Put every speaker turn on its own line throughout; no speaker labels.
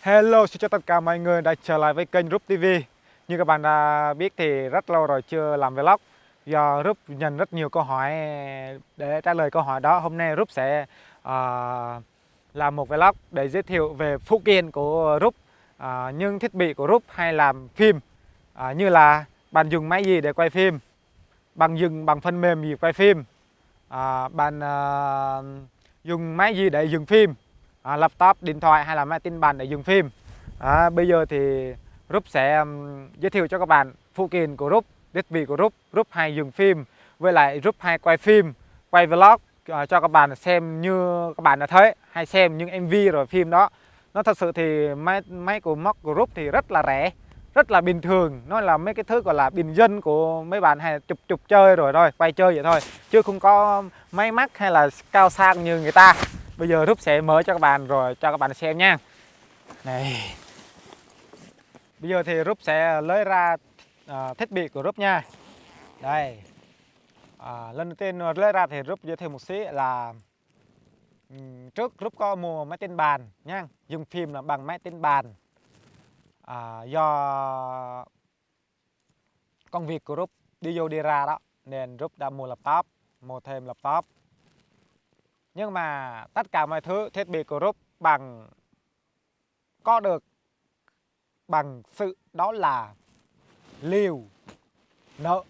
Hello, xin chào tất cả mọi người đã trở lại với kênh Rúp TV. Như các bạn đã biết thì rất lâu rồi chưa làm vlog. Do Rúp nhận rất nhiều câu hỏi để trả lời câu hỏi đó. Hôm nay Rúp sẽ làm một vlog để giới thiệu về phụ kiện của Rúp, những thiết bị của Rúp hay làm phim, như là bạn dùng máy gì để quay phim, bạn bằng phần mềm gì quay phim, bạn dùng máy gì để dựng phim, laptop, điện thoại hay là máy tính bàn để dựng phim. Bây giờ thì Rúp sẽ giới thiệu cho các bạn phụ kiện của Rúp, thiết bị của Rúp. Rúp hay dựng phim, với lại Rúp hay quay phim, quay vlog cho các bạn xem. Như các bạn đã thấy hay xem những MV rồi phim đó, nó thật sự thì máy của móc của Rúp thì rất là rẻ, rất là bình thường. Nó là mấy cái thứ gọi là bình dân của mấy bạn hay chụp chơi rồi thôi, quay chơi vậy thôi, chứ không có máy mắc hay là cao sang như người ta. Bây giờ Rúp sẽ mở cho các bạn rồi cho các bạn xem nha. Này, bây giờ thì Rúp sẽ lấy ra thiết bị của Rúp nha. Đây, lần đầu tiên lấy ra thì Rúp giới thiệu một xí là trước Rúp có mua máy tính bàn nha, dùng phim là bằng máy tính bàn. Do công việc của Rúp đi vô đi ra đó nên Rúp đã mua laptop, mua thêm laptop. Nhưng mà tất cả mọi thứ thiết bị của Rúp có được bằng sự đó là liều nợ.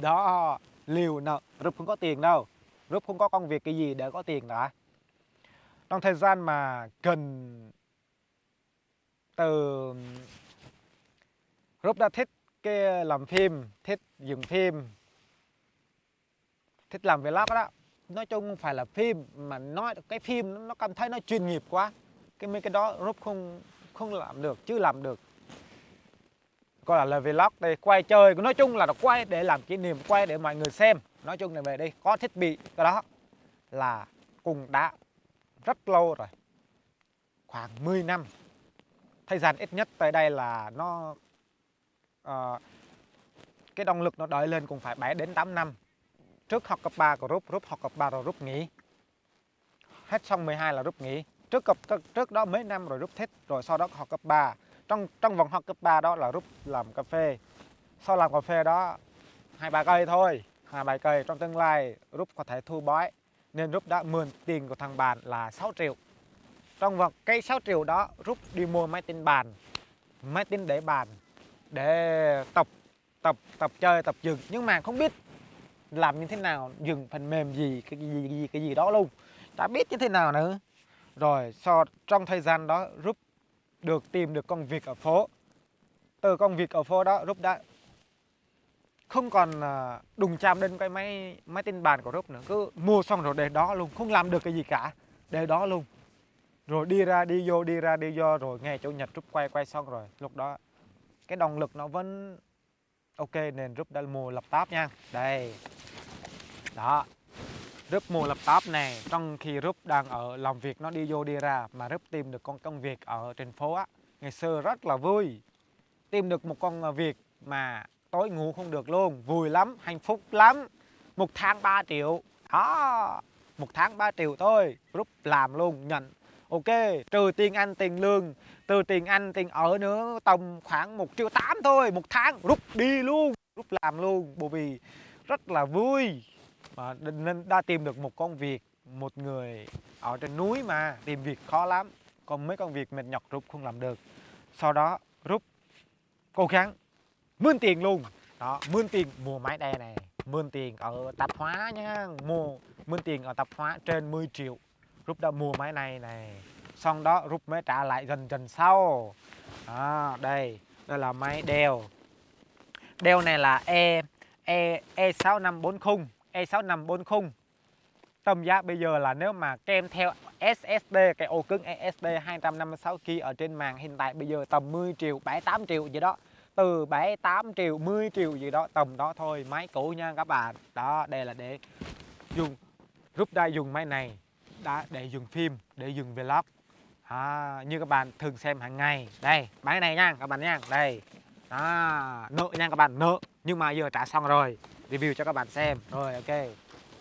Đó, liều nợ. Rúp không có tiền đâu, Rúp không có công việc cái gì để có tiền cả. Trong thời gian mà gần từ Rúp đã thích cái làm phim, thích dựng phim, thích làm vlog đó. Nói chung không phải là phim mà nói cái phim nó cảm thấy nó chuyên nghiệp quá. Mấy cái đó Rúp không làm được, chứ làm được gọi là vlog đây, quay chơi. Nói chung là nó quay để làm kỷ niệm, quay để mọi người xem. Nói chung là về đây có thiết bị cái đó là cũng đã rất lâu rồi, khoảng 10 năm. Thời gian ít nhất tới đây là nó cái động lực nó đợi lên cũng phải 7 đến 8 năm. Trước học cấp 3 của Rúp học cấp 3 rồi Rúp nghỉ. Hết xong 12 là Rúp nghỉ. Trước đó mấy năm rồi Rúp thích, rồi sau đó học cấp 3. Trong vòng học cấp 3 đó là Rúp làm cà phê. Sau làm cà phê đó 2-3 cây thôi, 2-3 cây, trong tương lai Rúp có thể thu bói, nên Rúp đã mượn tiền của thằng bạn là 6 triệu. Trong vòng cái 6 triệu đó Rúp đi mua máy tính bàn, máy tính để bàn để tập chơi, tập dừng. Nhưng mà không biết làm như thế nào, dừng phần mềm gì, cái gì đó luôn, chả biết như thế nào nữa. Rồi trong thời gian đó Rúp tìm được công việc ở phố. Từ công việc ở phố đó Rúp đã không còn đụng chạm đến cái máy tính bàn của Rúp nữa. Cứ mua xong rồi để đó luôn, không làm được cái gì cả, để đó luôn. Rồi đi ra đi vô, đi ra đi vô, rồi ngày chủ nhật Rúp quay xong rồi. Lúc đó cái động lực nó vẫn ok nên Rúp đã mua laptop nha. Đây, đó, Rúp mua laptop này trong khi Rúp đang ở làm việc, nó đi vô đi ra. Mà Rúp tìm được công việc ở trên phố á, ngày xưa rất là vui. Tìm được một công việc mà tối ngủ không được luôn, vui lắm, hạnh phúc lắm. 1 tháng 3 triệu đó, 1 tháng 3 triệu thôi. Rúp làm luôn, nhận ok, trừ tiền ăn tiền lương, từ tiền ăn tiền ở nữa, tầm khoảng 1,8 triệu thôi. 1 tháng Rúp đi luôn, Rúp làm luôn, bởi vì rất là vui. Nên đã tìm được một công việc. Một người ở trên núi mà tìm việc khó lắm, còn mấy công việc mệt nhọc Rúp không làm được. Sau đó Rúp cố gắng mướn tiền luôn đó, mướn tiền mua máy đè này, mướn tiền ở tạp hóa nhá, mướn tiền ở tạp hóa trên 10 triệu. Rúp đã mua máy này xong đó Rúp mới trả lại dần sau. Đây là máy Dell này là E6540, E6540. Tầm giá bây giờ là nếu mà kèm theo SSD, cái ổ cứng SSD 256GB ở trên mạng hiện tại bây giờ tầm 10 triệu, 7-8 triệu gì đó. Từ 7-8 triệu, 10 triệu gì đó, tầm đó thôi. Máy cũ nha các bạn. Đó, đây là để dùng. Rúp đã dùng máy này để dùng phim, để dùng vlog. Như các bạn thường xem hàng ngày. Đây, máy này nha các bạn nha. Đây, nợ nha các bạn, nợ. Nhưng mà giờ trả xong rồi, review cho các bạn xem. Rồi, ok.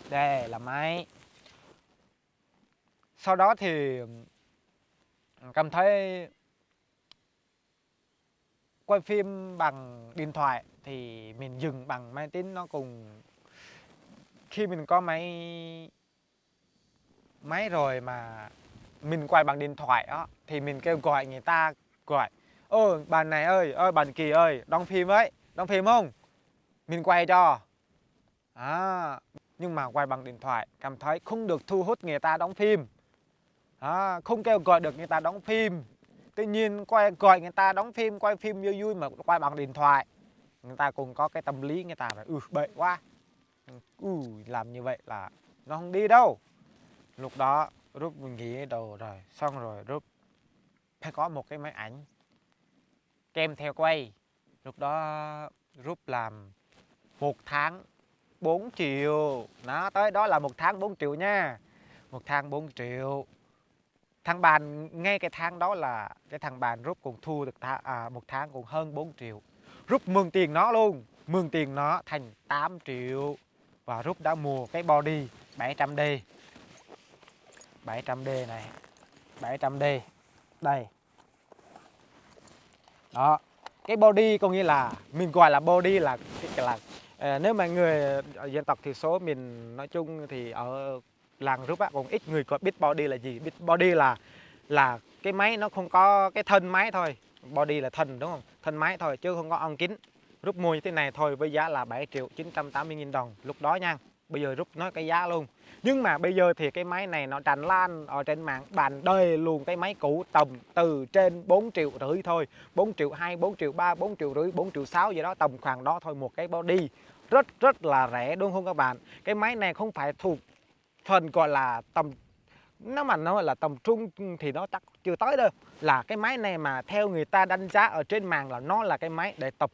Đây là máy. Sau đó thì cảm thấy quay phim bằng điện thoại thì mình dừng bằng máy tính nó cùng. Khi mình có máy rồi mà mình quay bằng điện thoại đó thì mình kêu gọi người ta, gọi ôi bạn này ơi, ơi bạn Kỳ ơi, đóng phim ấy, đóng phim không, mình quay cho. Nhưng mà quay bằng điện thoại cảm thấy không được thu hút người ta đóng phim, không kêu gọi được người ta đóng phim. Tuy nhiên gọi người ta đóng phim, quay phim vui vui mà quay bằng điện thoại, người ta cũng có cái tâm lý người ta phải bậy quá, làm như vậy là nó không đi đâu. Lúc đó Rút mình nghĩ đầu rồi, xong rồi Rút phải có một cái máy ảnh kèm theo quay. Lúc đó Rút làm 1 tháng 4 triệu. Nó tới đó là 1 tháng 4 triệu nha. 1 tháng 4 triệu. Thằng bạn, ngay cái tháng đó là cái thằng bạn Rút cũng thu được 1 tháng cũng hơn 4 triệu. Rút mượn tiền nó luôn, mượn tiền nó thành 8 triệu. Và Rút đã mua cái body 700D. 700D này, 700D đây. Đó, cái body có nghĩa là mình gọi là body là nếu mà người dân tộc thiểu số mình nói chung thì ở làng Rút cũng ít người có biết body là gì. Biết body là cái máy nó không có cái thân máy thôi. Body là thân đúng không? Thân máy thôi chứ không có ong kính. Rút mua như thế này thôi với giá là 7.980.000 đồng lúc đó nha. Bây giờ Rút nói cái giá luôn. Nhưng mà bây giờ thì cái máy này nó tràn lan ở trên mạng bàn đời luôn. Cái máy cũ tầm từ trên 4,5 triệu thôi, 4,2 triệu, 4,3 triệu, 4,5 triệu, 4,6 triệu gì đó, tầm khoảng đó thôi một cái body. Rất là rẻ đúng không các bạn? Cái máy này không phải thuộc phần gọi là tầm, nếu mà nói là tầm trung thì nó chắc chưa tới đâu. Là cái máy này mà theo người ta đánh giá ở trên mạng là nó là cái máy để tập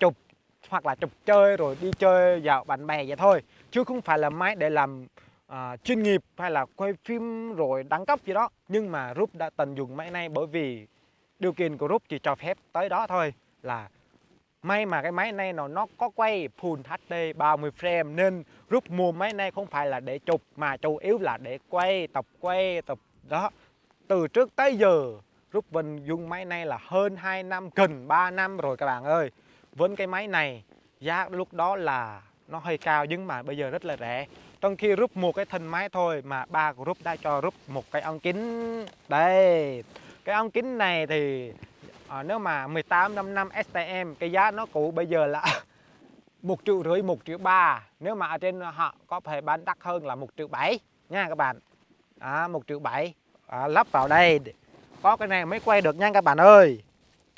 chụp hoặc là chụp chơi rồi đi chơi dạo bạn bè vậy thôi, chứ không phải là máy để làm chuyên nghiệp hay là quay phim rồi đẳng cấp gì đó. Nhưng mà Rút đã tận dụng máy này bởi vì điều kiện của Rút chỉ cho phép tới đó thôi. Là may mà cái máy này nó có quay Full HD 30 frame nên Rút mua máy này không phải là để chụp mà chủ yếu là để quay tập đó. Từ trước tới giờ Rút vẫn dùng máy này là hơn 2 năm, gần 3 năm rồi các bạn ơi. Với cái máy này giá lúc đó là nó hơi cao nhưng mà bây giờ rất là rẻ. Trong khi Rút mua cái thân máy thôi mà ba của Rút đã cho Rút một cái ống kính. Đây, cái ống kính này thì nếu mà 18 năm STM cái giá nó cũ bây giờ là 1,5 triệu, 1,3 triệu. Nếu mà ở trên họ có thể bán đắt hơn là 1,7 triệu nha các bạn. 1,7 triệu. Lắp vào đây có cái này mới quay được nha các bạn ơi.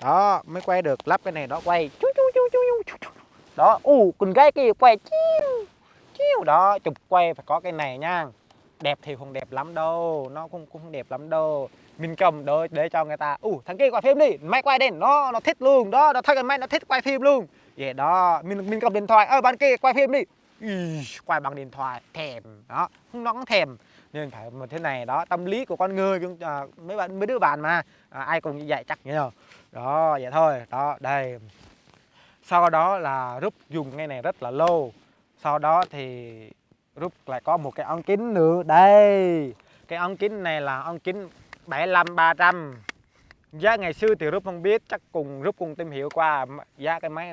Đó mới quay được, lắp cái này đó quay đó. Con gái kia quay chiu đó, chụp quay phải có cái này nha. Đẹp thì không đẹp lắm đâu, nó cũng đẹp lắm đâu. Mình cầm đó để cho người ta thằng kia quay phim đi, máy quay đến nó thích luôn đó, nó thấy cái máy nó thích quay phim luôn vậy đó. Mình cầm điện thoại bạn kia quay phim đi, quay bằng điện thoại thèm đó, nó cũng thèm. Nên phải một thế này đó, tâm lý của con người mấy đứa bạn mà ai cũng như vậy chắc nhớ đó. Vậy thôi đó. Đây, sau đó là Rút dùng cái này rất là lâu. Sau đó thì Rút lại có một cái ống kính nữa đây. Cái ống kính này là ống kính 75-300. Giá ngày xưa thì Rút không biết, chắc Rút cùng tìm hiểu qua giá cái máy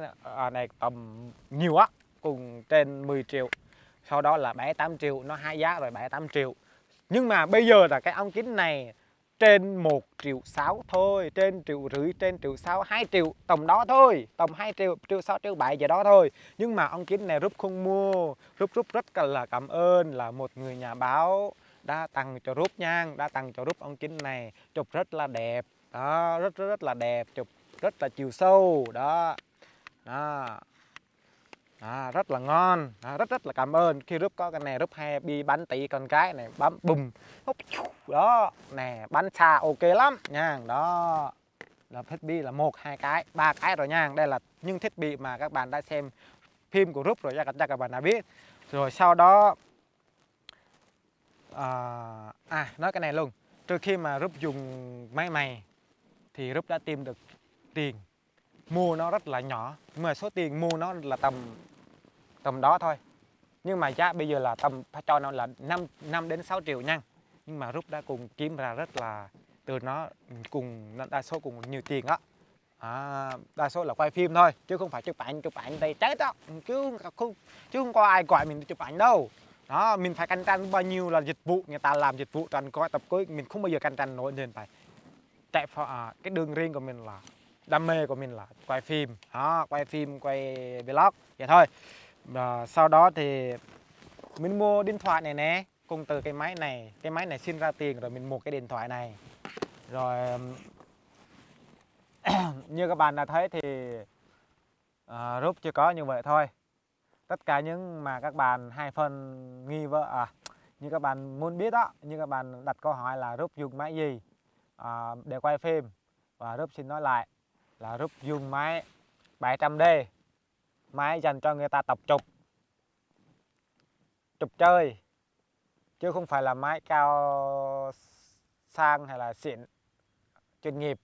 này tầm nhiều á, cùng trên 10 triệu. Sau đó là 7-8 triệu, nó hai giá rồi 7-8 triệu. Nhưng mà bây giờ là cái ống kính này trên 1,6 triệu thôi, trên 1,5 triệu, trên 1,6 triệu, 2 triệu tầm đó thôi, tầm 2 triệu, 1,6 triệu, 1,7 triệu gì đó thôi. Nhưng mà ống kính này Rút không mua. Rút rất là cảm ơn là một người nhà báo đã tặng cho Rút nha, đã tặng cho Rút ống kính này, chụp rất là đẹp đó, rất là đẹp, chụp rất là chiều sâu đó. Rất là ngon, rất là cảm ơn. Khi Rút có cái này Rút hay đi bắn tỉ con cái này, bấm bùm đó nè, bắn xa ok lắm nha. Đó là thiết bị là 1, 2 cái, 3 cái rồi nha. Đây là những thiết bị mà các bạn đã xem phim của Rút rồi chắc các bạn đã biết rồi. Sau đó nói cái này luôn, trước khi mà Rút dùng máy này thì Rút đã tìm được tiền mua nó rất là nhỏ, nhưng mà số tiền mua nó là tầm đó thôi. Nhưng mà giá bây giờ là tầm phải cho nó là 5 đến 6 triệu nha. Nhưng mà Rút đã cùng kiếm ra rất là từ nó cùng đa số cùng nhiều tiền á. Đa số là quay phim thôi chứ không phải chụp ảnh thì chết đó, chứ không có ai gọi mình đi chụp ảnh đâu. Đó, mình phải cạnh tranh bao nhiêu là dịch vụ, người ta làm dịch vụ toàn coi tập cuối, mình không bao giờ cạnh tranh nổi, nên phải chạy cái đường riêng của mình là đam mê của mình là quay phim. Đó, quay phim, quay vlog vậy thôi. Sau đó thì mình mua điện thoại này nè, cùng từ cái máy này xin ra tiền rồi mình mua cái điện thoại này. Rồi như các bạn đã thấy thì Group chỉ có như vậy thôi. Tất cả những mà các bạn hay phân nghi vấn, như các bạn muốn biết đó, như các bạn đặt câu hỏi là Group dùng máy gì để quay phim, và Group xin nói lại là Group dùng máy 700D, máy dành cho người ta tập chụp chơi, chứ không phải là máy cao sang hay là xịn chuyên nghiệp,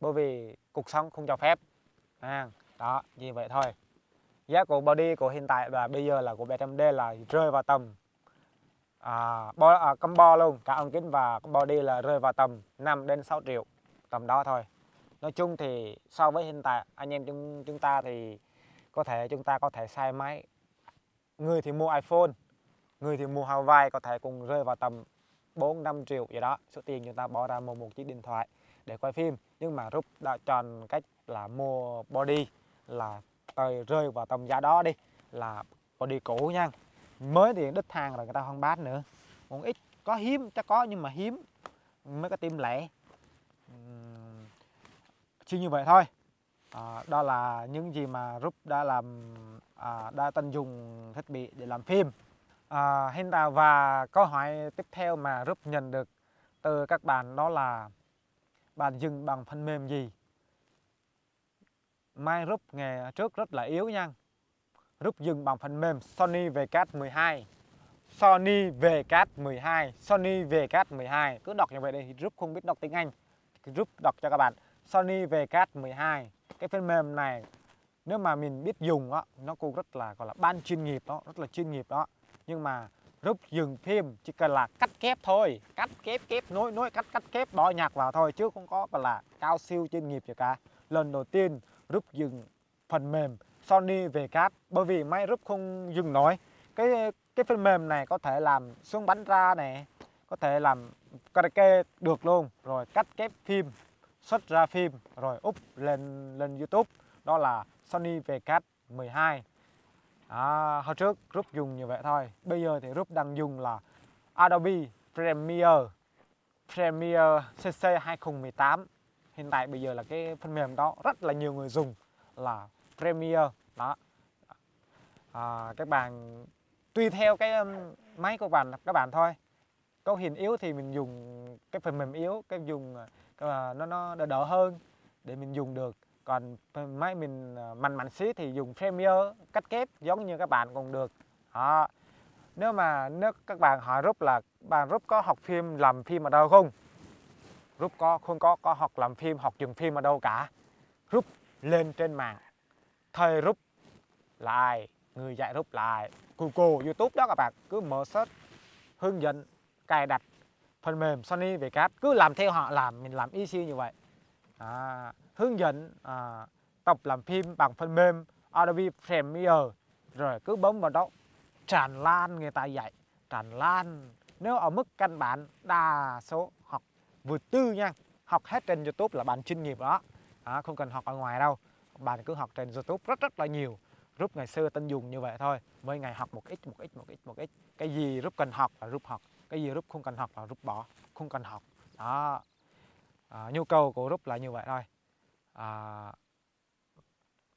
bởi vì cuộc sống không cho phép. Đó, như vậy thôi. Giá của body của hiện tại là bây giờ là của 700D là rơi vào tầm combo luôn, cả ống kính và body là rơi vào tầm 5 đến 6 triệu, tầm đó thôi. Nói chung thì so với hiện tại anh em chúng ta thì chúng ta có thể sai máy, người thì mua iPhone, người thì mua Huawei, có thể cùng rơi vào tầm 4-5 triệu vậy đó, số tiền chúng ta bỏ ra mua một chiếc điện thoại để quay phim. Nhưng mà Group đã chọn cách là mua body là rơi vào tầm giá đó đi, là body cũ nha, mới thì đứt hàng rồi người ta không bán nữa. Còn ít có hiếm, chắc có nhưng mà hiếm mới có team lẻ. Chỉ như vậy thôi. Đó là những gì mà Group đã làm, đã tận dụng thiết bị để làm phim. Hiện tại và câu hỏi tiếp theo mà Group nhận được từ các bạn đó là bạn dừng bằng phần mềm gì? Máy Group ngày trước rất là yếu nha. Group dừng bằng phần mềm Sony VCAT 12. Sony VCAT 12, Sony VCAT 12. Cứ đọc như vậy đi, Group không biết đọc tiếng Anh. Group đọc cho các bạn Sony VCAT 12. Cái phần mềm này nếu mà mình biết dùng đó, nó cũng rất là gọi là ban chuyên nghiệp đó, rất là chuyên nghiệp đó. Nhưng mà Group dừng phim chỉ cần là cắt ghép thôi, cắt ghép nối cắt ghép bỏ nhạc vào thôi, chứ không có gọi là cao siêu chuyên nghiệp gì cả. Lần đầu tiên Group dừng phần mềm Sony VCAT, bởi vì máy Group không dừng nổi. Cái phần mềm này có thể làm xuống bắn ra này, có thể làm karaoke được luôn, rồi cắt ghép phim, xuất ra phim rồi up lên YouTube. Đó là Sony VCAT 12. Hồi trước Group dùng như vậy thôi. Bây giờ thì Group đang dùng là Adobe Premiere CC 2018. Hiện tại bây giờ là cái phần mềm đó rất là nhiều người dùng là Premiere đó. Các bạn tùy theo cái máy của các bạn thôi. Có hiện yếu thì mình dùng cái phần mềm yếu, cái dùng nó đỡ hơn để mình dùng được. Còn máy mình mạnh xí thì dùng Premiere cắt ghép giống như các bạn cũng được. Nếu các bạn hỏi Group là Group có học phim làm phim ở đâu không? Group không có học làm phim, học dừng phim ở đâu cả. Group lên trên mạng, thầy Group là ai, người dạy Group là ai, Google, YouTube đó các bạn, cứ mở search hướng dẫn cài đặt phần mềm Sony VCAT, cứ làm theo họ làm, mình làm y xi như vậy. Hướng dẫn tập làm phim bằng phần mềm Adobe Premiere, rồi cứ bấm vào đó, tràn lan người ta dạy, tràn lan. Nếu ở mức căn bản, đa số học vượt tư nha, học hết trên YouTube là bạn chuyên nghiệp đó. Không cần học ở ngoài đâu, bạn cứ học trên YouTube rất là nhiều. Group ngày xưa tân dùng như vậy thôi, mỗi ngày học một ít. Cái gì Group cần học là Group học, cái gì Group không cần học là Group bỏ, không cần học đó. Nhu cầu của Group là như vậy thôi.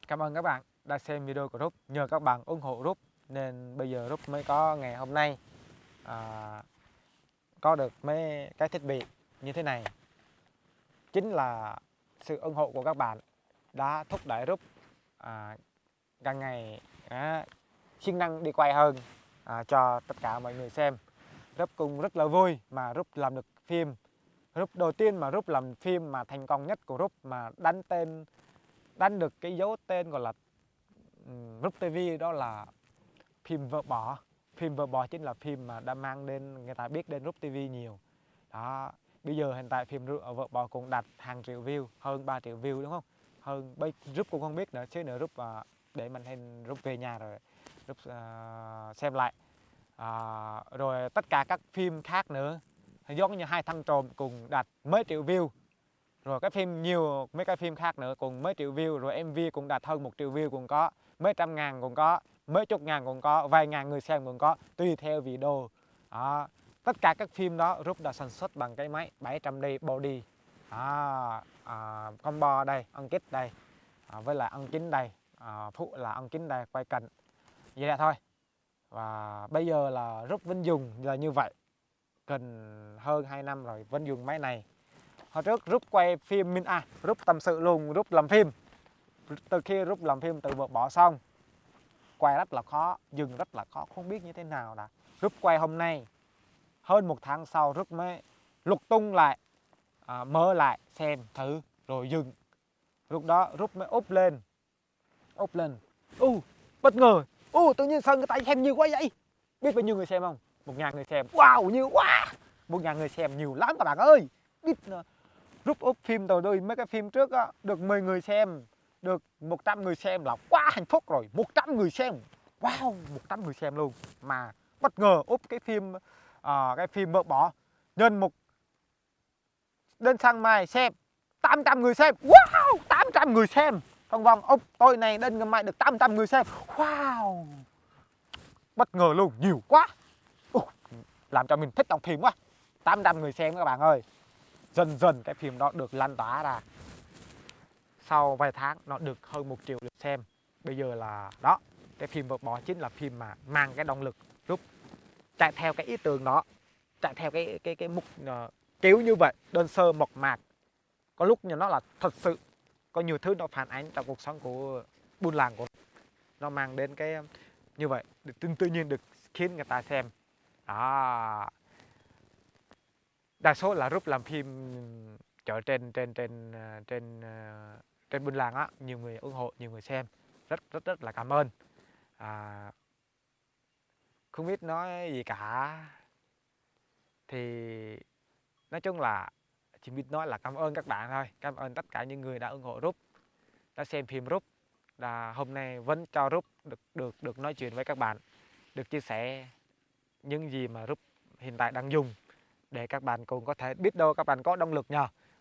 Cảm ơn các bạn đã xem video của Group. Nhờ các bạn ủng hộ Group nên bây giờ Group mới có ngày hôm nay có được mấy cái thiết bị như thế này. Chính là sự ủng hộ của các bạn đã thúc đẩy Group càng ngày siêng năng đi quay hơn cho tất cả mọi người xem. Group cũng rất là vui mà Group làm được phim. Group đầu tiên mà Group làm phim mà thành công nhất của Group, mà đánh được cái dấu tên gọi là Group TV, đó là phim Vợ Bỏ. Phim Vợ Bỏ chính là phim mà đã mang đến người ta biết đến Group TV nhiều đó. Bây giờ hiện tại phim Vợ Bỏ cũng đạt hàng triệu view, hơn 3 triệu view đúng không? hơn Rúp cũng không biết nữa chứ nữa Rúp để mình hình Rúp về nhà rồi Rúp xem lại. Rồi tất cả các phim khác nữa giống như Hai Thằng Trộm cùng đạt mấy triệu view, rồi cái phim nhiều mấy cái phim khác nữa cùng mấy triệu view, rồi MV cũng đạt hơn 1 triệu view, cũng có mấy trăm ngàn, cũng có mấy chục ngàn, cũng có vài ngàn người xem, cũng có tùy theo video. Tất cả các phim đó Rúp đã sản xuất bằng cái máy 700D body. Combo đây, ân kích đây, với lại ân chính đây, phụ là ân chính đây, quay cạnh vậy là thôi. Và bây giờ là Rúp vẫn dùng là như vậy, gần hơn 2 năm rồi vẫn dùng máy này. Hồi trước Rúp quay phim Rúp tâm sự luôn, Rúp làm phim. Từ khi Rúp làm phim từ vợ bỏ xong, quay rất là khó, dừng rất là khó, không biết như thế nào đã. Rúp quay hôm nay, hơn 1 tháng sau Rúp mới lục tung lại, mở lại xem thử rồi dừng. Lúc đó Rúp mới úp lên. Bất ngờ, tự nhiên sao người ta xem nhiều quá vậy? Biết bao nhiêu người xem không? 1.000 người xem. Wow, nhiều quá. 1.000 người xem nhiều lắm các bạn ơi. Biết Rúp úp phim từ đôi mấy cái phim trước á, được 10 người xem, được 100 người xem là quá hạnh phúc rồi. 100 người xem. Wow, 100 người xem luôn. Mà bất ngờ úp cái phim vợ bỏ, nhân một đến sang mai xem 800 người xem. Wow, 800 người xem. Trong vòng tôi này đến ngày mai được 800 người xem. Wow, bất ngờ luôn, nhiều quá. Làm cho mình thích đóng phim quá. 800 người xem các bạn ơi. Dần dần cái phim đó được lan tỏa ra. Sau vài tháng nó được hơn 1 triệu lượt xem. Bây giờ là đó, cái phim vợ bỏ chính là phim mà mang cái động lực Rúp chạy theo cái ý tưởng đó, chạy theo cái mục kiểu như vậy, đơn sơ mộc mạc. Có lúc như nó là thật sự có nhiều thứ nó phản ánh trong cuộc sống của buôn làng của nó, mang đến cái như vậy, tự nhiên được khiến người ta xem. Đa số là Rúp làm phim chợ trên buôn làng á, nhiều người ủng hộ, nhiều người xem, rất là cảm ơn. Không biết nói gì cả, thì nói chung là chỉ biết nói là cảm ơn các bạn thôi, cảm ơn tất cả những người đã ủng hộ Rúp, đã xem phim Rúp, là hôm nay vẫn cho Rúp được nói chuyện với các bạn, được chia sẻ những gì mà Rúp hiện tại đang dùng, để các bạn cũng có thể biết đâu các bạn có động lực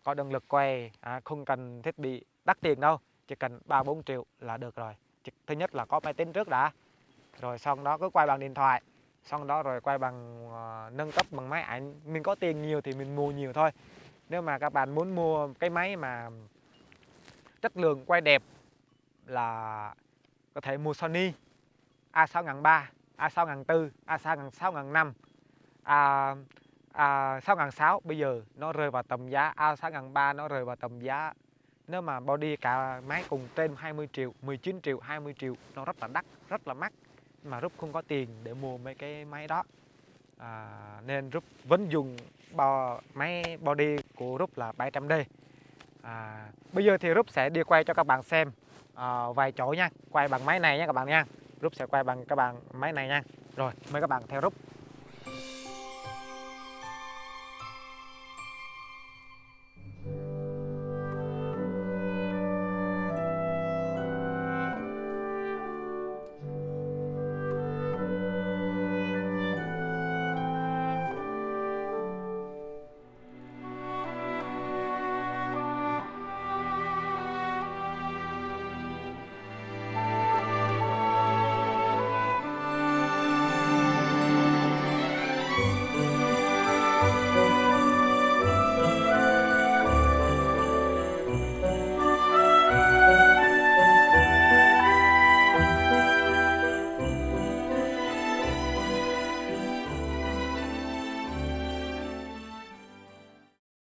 có động lực quay, không cần thiết bị đắt tiền đâu, chỉ cần 3-4 triệu là được rồi. Thứ nhất là có máy tính trước đã, rồi xong đó cứ quay bằng điện thoại, xong đó rồi quay bằng nâng cấp bằng máy ảnh. Mình có tiền nhiều thì mình mua nhiều thôi. Nếu mà các bạn muốn mua cái máy mà chất lượng quay đẹp là có thể mua Sony A6300, A6004, A6005, A6006. Bây giờ nó rơi vào tầm giá A6003, nó rơi vào tầm giá, nếu mà body cả máy cùng trên 20 triệu, 19 triệu, 20 triệu, nó rất là đắt, rất là mắc. Mà Rúp không có tiền để mua mấy cái máy đó, nên Rúp vẫn dùng máy body của Rúp là 700D. Bây giờ thì Rúp sẽ đi quay cho các bạn xem vài chỗ nha, quay bằng máy này nha các bạn nha. Rúp sẽ quay bằng các bạn máy này nha. Rồi mời các bạn theo Rúp.